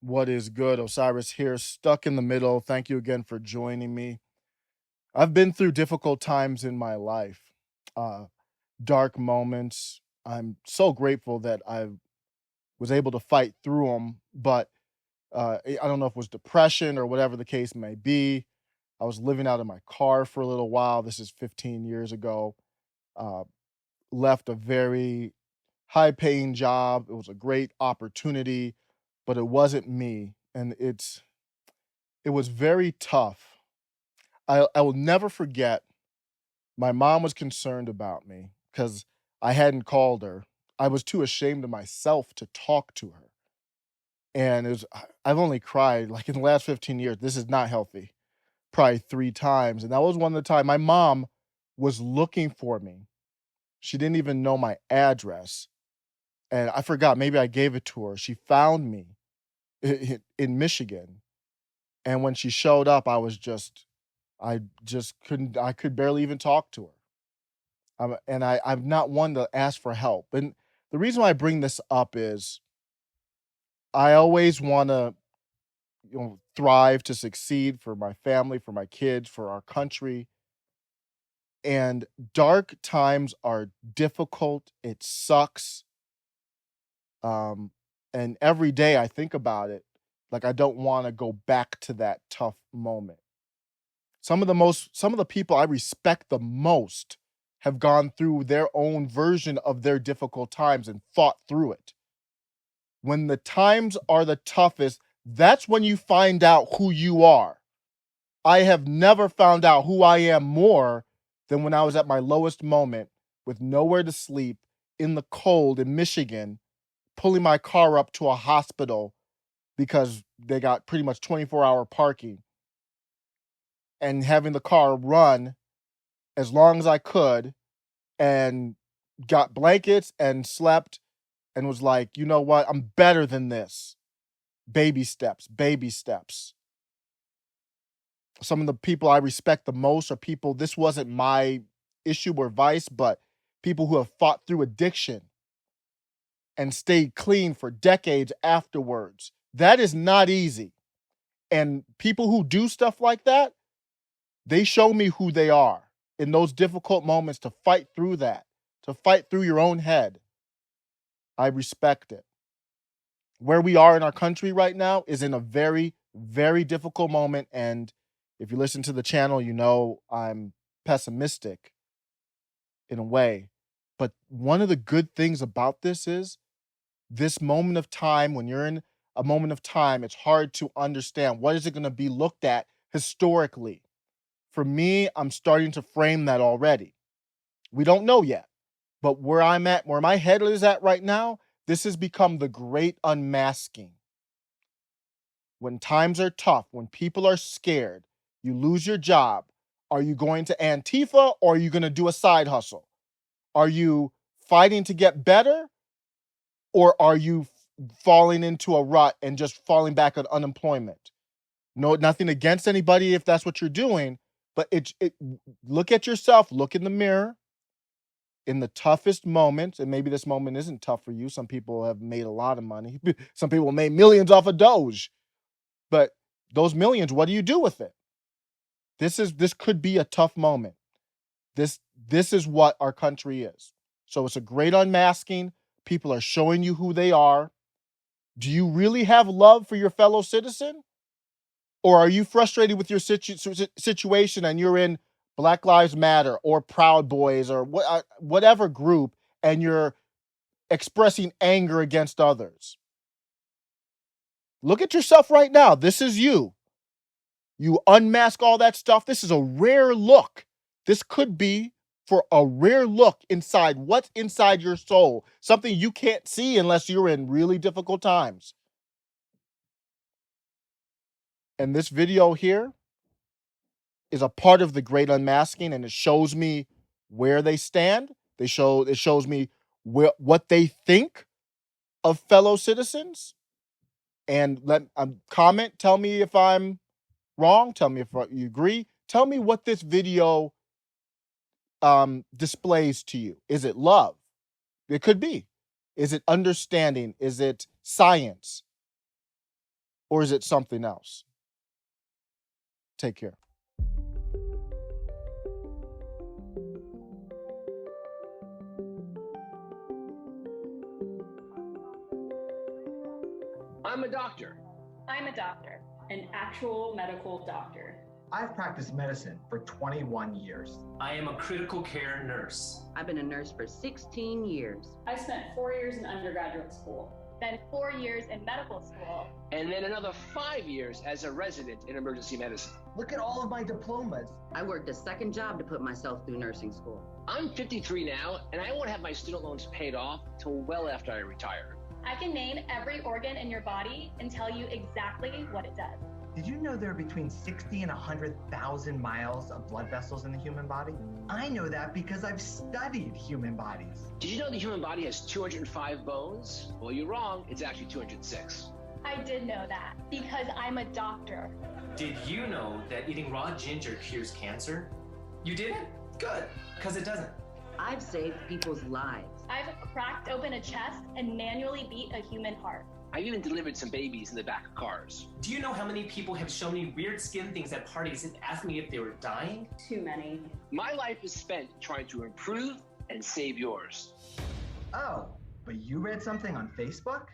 What is good? Osiris here, stuck in the middle. Thank you again for joining me. I've been through difficult times in my life, uh, dark moments. I'm so grateful that I was able to fight through them, but I don't know if it was depression or whatever the case may be. I was living out of my car for a little while. This is 15 years ago. Uh, Left a very high paying job. It was a great opportunity, but it wasn't me. And it was very tough. I will never forget, my mom was concerned about me because I hadn't called her. I was too ashamed of myself to talk to her, and it was I've only cried, like, in the last 15 years, this is not healthy, probably 3 times, and that was one of the time my mom was looking for me. She didn't even know my address, and I forgot, maybe I gave it to her. She found me in Michigan, and when she showed up, I just couldn't I could barely even talk to her. I'm not one to ask for help. And the reason why I bring this up is I always want to, thrive, to succeed for my family, for my kids, for our country. And dark times are difficult. It sucks. Um, and every day I think about it, like I don't want to go back to that tough moment. Some of the people I respect the most have gone through their own version of their difficult times and fought through it. When the times are the toughest, that's when you find out who you are. I have never found out who I am more than when I was at my lowest moment with nowhere to sleep in the cold in Michigan, pulling my car up to a hospital because they got pretty much 24-hour parking, and having the car run as long as I could, and got blankets and slept, and was like, you know what? I'm better than this. Baby steps, baby steps. Some of the people I respect the most are people, this wasn't my issue or vice, but people who have fought through addiction and stayed clean for decades afterwards. That is not easy. And people who do stuff like that, they show me who they are in those difficult moments, to fight through that, to fight through your own head. I respect it. Where we are in our country right now is in a very, very difficult moment. And if you listen to the channel, you know I'm pessimistic in a way. But one of the good things about this is this moment of time, when you're in a moment of time, it's hard to understand what is it going to be looked at historically. For me, I'm starting to frame that already. We don't know yet, but where I'm at, where my head is at right now, this has become the great unmasking. When times are tough, when people are scared, you lose your job. Are you going to Antifa, or are you going to do a side hustle? Are you fighting to get better, or are you falling into a rut and just falling back on unemployment? No, nothing against anybody if that's what you're doing, but it look at yourself, look in the mirror in the toughest moments, and maybe this moment isn't tough for you. Some people have made a lot of money. Some people made millions off of Doge, but those millions, what do you do with it? This could be a tough moment. This is what our country is. So it's a great unmasking. People are showing you who they are. Do you really have love for your fellow citizen? Or are you frustrated with your situation, and you're in Black Lives Matter or Proud Boys or whatever group, and you're expressing anger against others? Look at yourself right now. This is you. You unmask all that stuff. This is a rare look. This could be for a rare look inside what's inside your soul, something you can't see unless you're in really difficult times. And this video here is a part of the great unmasking, and it shows me where they stand. It shows me what they think of fellow citizens. And let comment, tell me if I'm wrong, tell me if you agree. Tell me what this video displays to you. Is it love? It could be. Is it understanding? Is it science? or is it something else? Take care. I'm a doctor. I'm a doctor, an actual medical doctor. I've practiced medicine for 21 years. I am a critical care nurse. I've been a nurse for 16 years. I spent 4 years in undergraduate school, then 4 years in medical school, And then another 5 years as a resident in emergency medicine. Look at all of my diplomas. I worked a second job to put myself through nursing school. I'm 53 now, and I won't have my student loans paid off till well after I retire. I can name every organ in your body and tell you exactly what it does. Did you know there are between 60 and 100,000 miles of blood vessels in the human body? I know that because I've studied human bodies. Did you know the human body has 205 bones? Well, you're wrong. It's actually 206. I did know that because I'm a doctor. Did you know that eating raw ginger cures cancer? You did? Good, because it doesn't. I've saved people's lives. I've cracked open a chest and manually beat a human heart. I've even delivered some babies in the back of cars. Do you know how many people have shown me weird skin things at parties and asked me if they were dying? Too many. My life is spent trying to improve and save yours. Oh, but you read something on Facebook?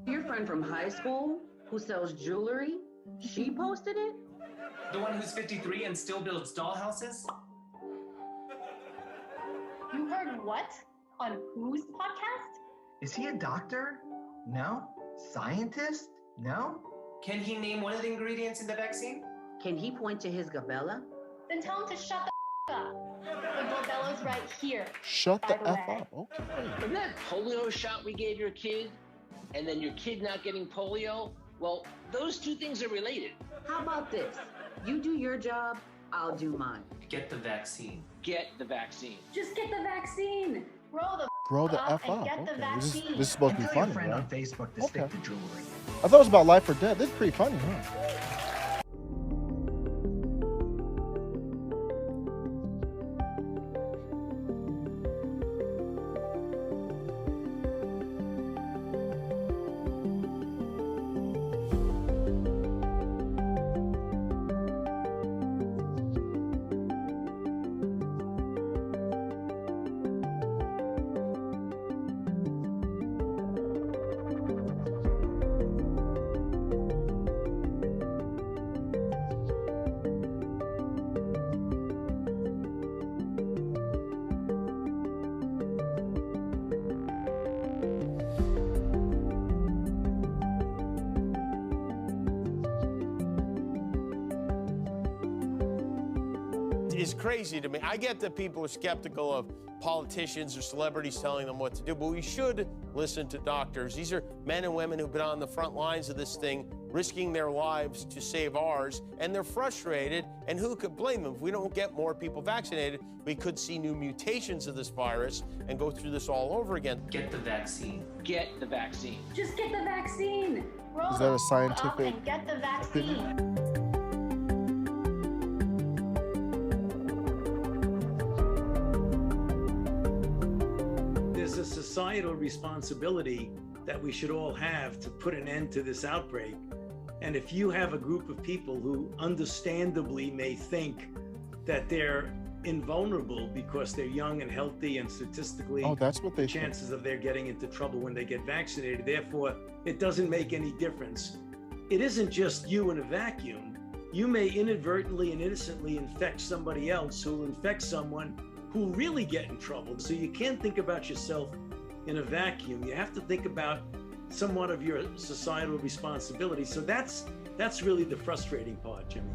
Your friend from high school who sells jewelry, she posted it? The one who's 53 and still builds dollhouses? You heard what? On whose podcast? Is he a doctor? No. Scientist? No. Can he name one of the ingredients in the vaccine? Can he point to his gabella? Then tell him to shut the up. The Bordello's right here. Shut By the the F way. up. Okay. From that polio shot we gave your kid, and then your kid not getting polio, well, those two things are related. How about this? You do your job, I'll do mine. Get the vaccine. Get the vaccine. Just get the vaccine. Grow the Grow the up F and up. get the Okay. This is, vaccine. this is supposed And to be tell your funny, friend right? on Facebook to Okay. stick to jewelry. I thought it was about life or death. This is pretty funny, huh? Is crazy to me. I get that people are skeptical of politicians or celebrities telling them what to do, but we should listen to doctors. These are men and women who've been on the front lines of this thing, risking their lives to save ours, and they're frustrated, and who could blame them? If we don't get more people vaccinated, we could see new mutations of this virus and go through this all over again. Get the vaccine. Get the vaccine. Just get the vaccine. Grow Is that a the up scientific and get the vaccine. opinion? There's a societal responsibility that we should all have to put an end to this outbreak. And if you have a group of people who understandably may think that they're invulnerable because they're young and healthy and statistically Oh, that's what they the chances of their getting into trouble when they get vaccinated, therefore it doesn't make any difference. It isn't just you in a vacuum. You may inadvertently and innocently infect somebody else who will infect someone who really get in trouble. So you can't think about yourself in a vacuum. You have to think about somewhat of your societal responsibility. So that's really the frustrating part, Jimmy.